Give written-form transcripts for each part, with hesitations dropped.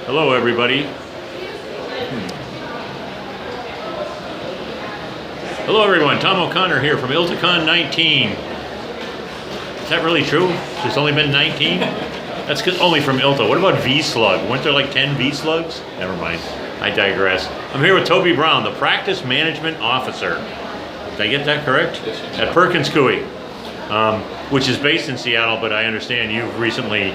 Hello, everybody. Hello, everyone. Tom O'Connor here from ILTACon 19. Is that really true? It's only been 19? That's only from ILTA. What about V-Slug? Weren't there like 10 V-Slugs? Never mind. I digress. I'm here with Toby Brown, the Practice Management Officer. Did I get that correct? Yes, at Perkins Coie, which is based in Seattle, but I understand you've recently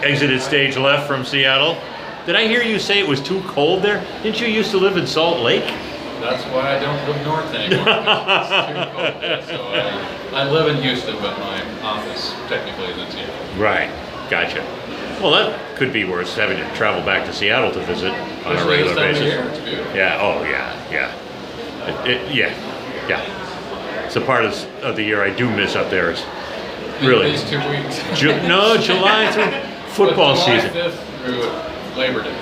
exited stage left from Seattle. Did I hear you say it was too cold there? Didn't you used to live in Salt Lake? That's why I don't live north anymore. It's too cold there. So I live in Houston, but my office technically is in Seattle. Right, gotcha. Well, that could be worse, having to travel back to Seattle to visit on a regular basis. It's beautiful. Yeah, oh yeah. Yeah. It's a part of the year I do miss up there. Is really. These 2 weeks. No, July through football season. July 5th through Labor Day.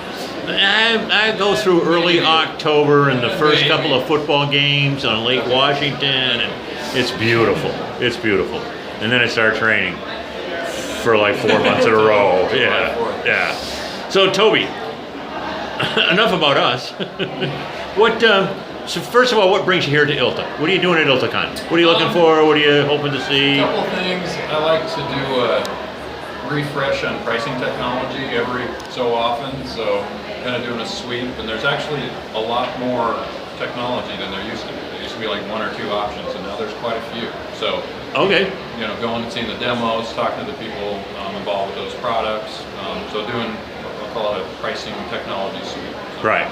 I go through early October and the first couple of football games on Lake Washington, and it's beautiful. It's beautiful. And then I start training for like 4 months in a row. Yeah. So Toby, enough about us. So first of all, what brings you here to ILTA? What are you doing at ILTACon? What are you looking for? What are you hoping to see? A couple things. I like to do a refresh on pricing technology every so often. So kind of doing a sweep, and there's actually a lot more technology than there used to be. There used to be like 1 or 2 options, and now there's quite a few. So okay, going and seeing the demos, talking to the people involved with those products. So doing, I'll call it a pricing technology sweep. So right.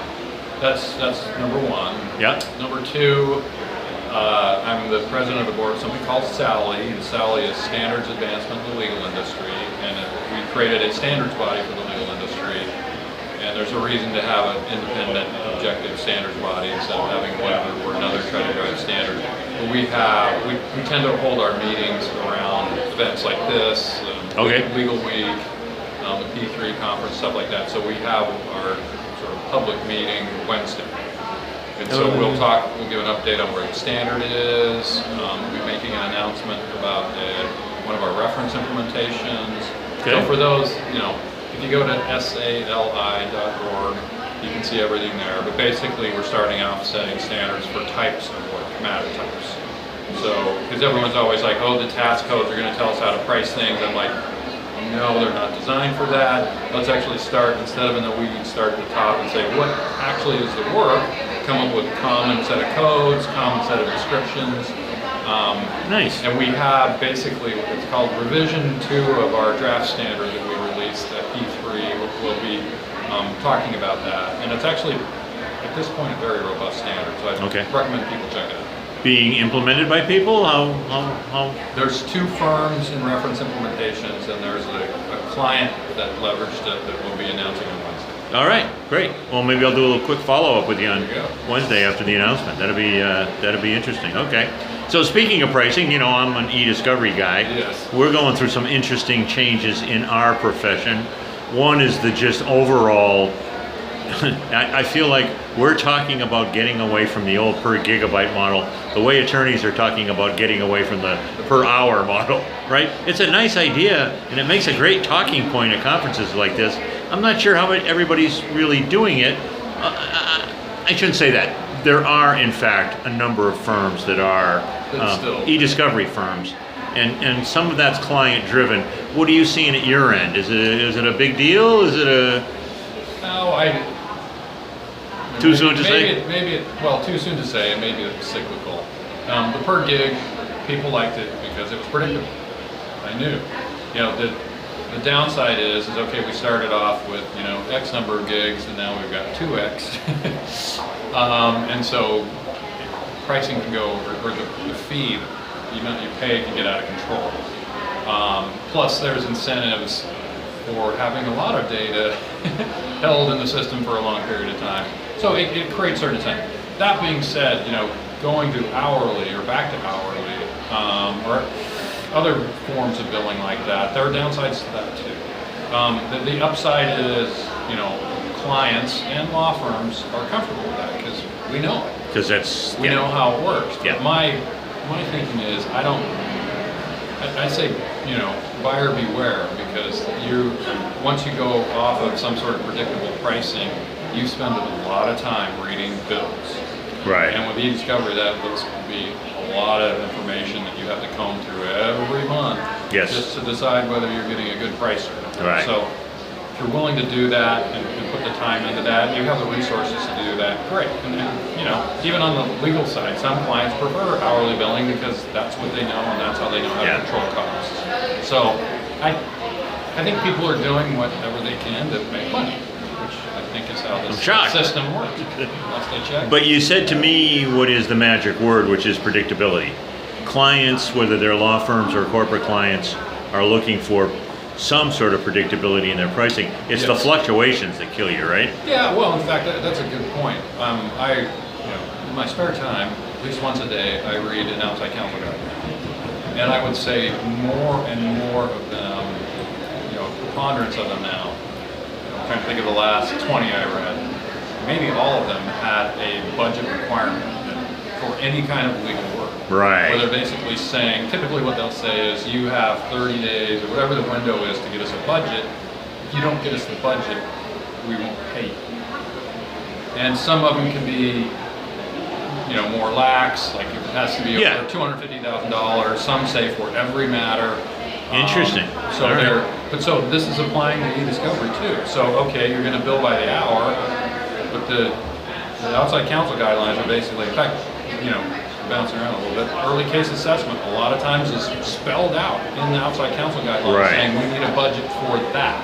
That's number one. Yeah. Number two, I'm the president of the board of something called SALI, and SALI is Standards Advancement in the Legal Industry, and we created a standards body for the legal industry. And there's a reason to have an independent, objective standards body instead of having one group or another try to drive standards. But we tend to hold our meetings around events like this, Legal Week, the P3 conference, stuff like that. So we have our sort of public meeting Wednesday. And so we'll give an update on where the standard is. We'll be making an announcement about one of our reference implementations. Okay. So for those, if you go to sali.org, you can see everything there. But basically, we're starting off setting standards for types of work, matter types. So, because everyone's always like, oh, the task codes are going to tell us how to price things. I'm like, no, they're not designed for that. Let's actually start, instead of in the weeds, start at the top and say, what actually is the work? Come up with a common set of codes, common set of descriptions. Nice. And we have basically what it's called revision 2 of our draft standard that we released at P3. We'll be talking about that. And it's actually, at this point, a very robust standard. So I recommend people check it out. Being implemented by people? How? There's 2 firms in reference implementations, and there's a client that leveraged it that we'll be announcing on Wednesday. All right, great. Well, maybe I'll do a little quick follow-up with you on Wednesday after the announcement. That'd be interesting. Okay. So speaking of pricing, I'm an eDiscovery guy. Yes. We're going through some interesting changes in our profession. One is the just overall, I feel like we're talking about getting away from the old per gigabyte model, the way attorneys are talking about getting away from the per hour model, right? It's a nice idea, and it makes a great talking point at conferences like this. I'm not sure how everybody's really doing it. I shouldn't say that. There are, in fact, a number of firms that are eDiscovery firms, and some of that's client-driven. What are you seeing at your end? Is it a big deal? Is it a... No, Too soon to say? Too soon to say. It may be cyclical. The per gig, people liked it because it was predictable. I knew. The downside is okay, we started off with, X number of gigs, and now we've got 2X. And so pricing can go, or the fee, the amount you pay can get out of control. Plus there's incentives for having a lot of data held in the system for a long period of time. So it creates certain incentive. That being said, going to hourly or back to hourly, or other forms of billing like that, there are downsides to that too. The upside is, clients and law firms are comfortable with that because we know it. Because we know how it works. Yeah. But my thinking is, I say, buyer beware, because once you go off of some sort of predictable pricing, you spend a lot of time reading bills. Right. And with eDiscovery, that looks to be a lot of information that you have to comb through every month, Yes. just to decide whether you're getting a good price or not. Right. So if you're willing to do that and put the time into that, and you have the resources to do that, great. And even on the legal side, some clients prefer hourly billing because that's what they know and that's how they know how to control costs. So I think people are doing whatever they can to make money, which I think is how this system works. Unless they check. But you said to me what is the magic word, which is predictability. Clients, whether they're law firms or corporate clients, are looking for some sort of predictability in their pricing. It's the fluctuations that kill you, right? Yeah, well, in fact, that's a good point. In my spare time, at least once a day, I read an outside counsel guide. And I would say more and more of them, preponderance of them now, I'm trying to think of the last 20 I read, maybe all of them had a budget requirement for any kind of legal work. Right. Where they're basically saying, typically what they'll say is, you have 30 days or whatever the window is to get us a budget. If you don't get us the budget, we won't pay you. And some of them can be, more lax, like it has to be over $250,000. Some say for every matter. Interesting. So this is applying to eDiscovery too. So okay, you're going to bill by the hour, but the outside counsel guidelines are basically, in fact, bouncing around a little bit. Early case assessment a lot of times is spelled out in the outside counsel guidelines, saying we need a budget for that.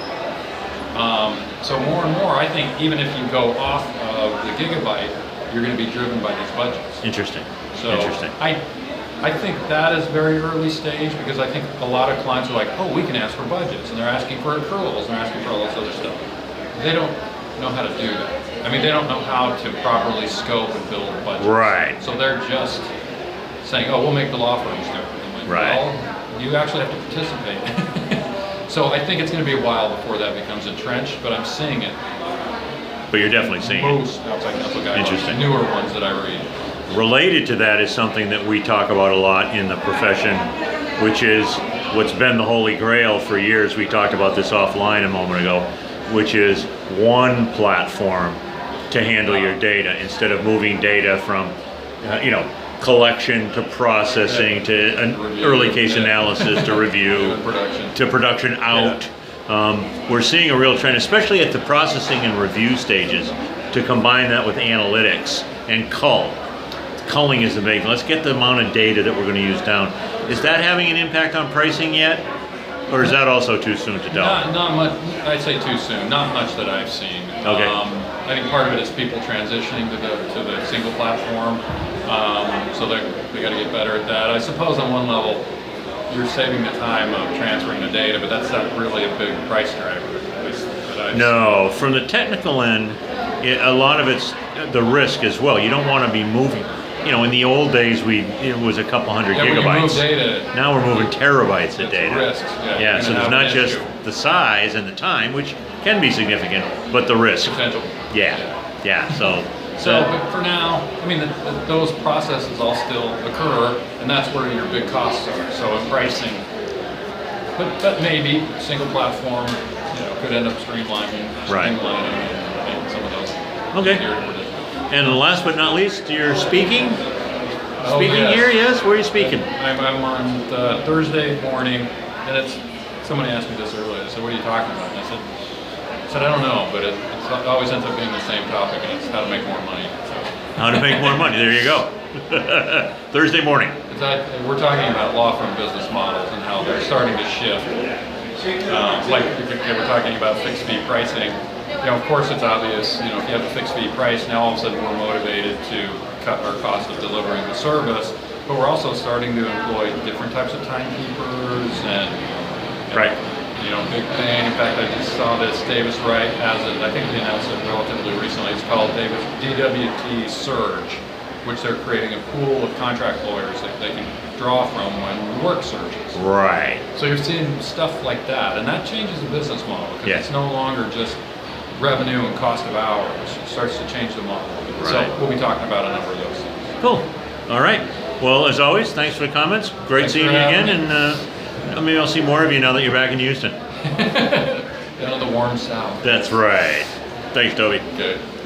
So more and more, I think even if you go off of the gigabyte, you're going to be driven by these budgets. Interesting. So Interesting. I think that is very early stage, because I think a lot of clients are like, oh, we can ask for budgets, and they're asking for accruals, and they're asking for all this other stuff. They don't know how to do that. I mean, they don't know how to properly scope and build budgets. Right. So they're just saying, oh, we'll make the law firms do it. I'm like, well, you actually have to participate. So I think it's going to be a while before that becomes entrenched, but I'm seeing it. But you're definitely seeing most outside counsel guidelines, newer ones that I read. Related to that is something that we talk about a lot in the profession, which is what's been the holy grail for years. We talked about this offline a moment ago, which is one platform to handle your data instead of moving data from, collection to processing to an early case analysis to review to production out. We're seeing a real trend, especially at the processing and review stages, to combine that with analytics and cull. Culling is the big. Let's get the amount of data that we're going to use down. Is that having an impact on pricing yet? Or is that also too soon to tell? Not much. I'd say too soon. Not much that I've seen. Okay. I think part of it is people transitioning to the single platform, so they got to get better at that. I suppose on one level, you're saving the time of transferring the data, but that's not really a big price driver. No, from the technical end, a lot of it's the risk as well. You don't want to be moving. In the old days, it was a couple hundred gigabytes. Data, now we're moving terabytes of data. Risks, so there's not just the size and the time, which can be significant, but the risk. Potential. So, but for now, I mean, those processes all still occur, and that's where your big costs are. So in pricing, but maybe single platform, could end up streamlining some of those. Okay. And last but not least, you're speaking? Here, yes? Where are you speaking? I'm on Thursday morning, and somebody asked me this earlier. They said, what are you talking about? And I said, I don't know, but it always ends up being the same topic, and it's how to make more money. So. How to make more money, there you go. Thursday morning. We're talking about law firm business models and how they're starting to shift. Like we're talking about fixed fee pricing. Of course it's obvious, if you have a fixed fee price, now all of a sudden we're motivated to cut our cost of delivering the service, but we're also starting to employ different types of timekeepers and big thing. In fact, I just saw this, Davis Wright has it, I think they announced it relatively recently, it's called DWT Surge, which they're creating a pool of contract lawyers that they can draw from when work surges. Right. So you're seeing stuff like that, and that changes the business model, because it's no longer just revenue and cost of hours. It starts to change the model. Right. So we'll be talking about a number of those things. Cool. All right. Well, as always, thanks for the comments. Great seeing you again, and Maybe I'll see more of you now that you're back in Houston. Down to the warm south. That's right. Thanks, Toby. Okay.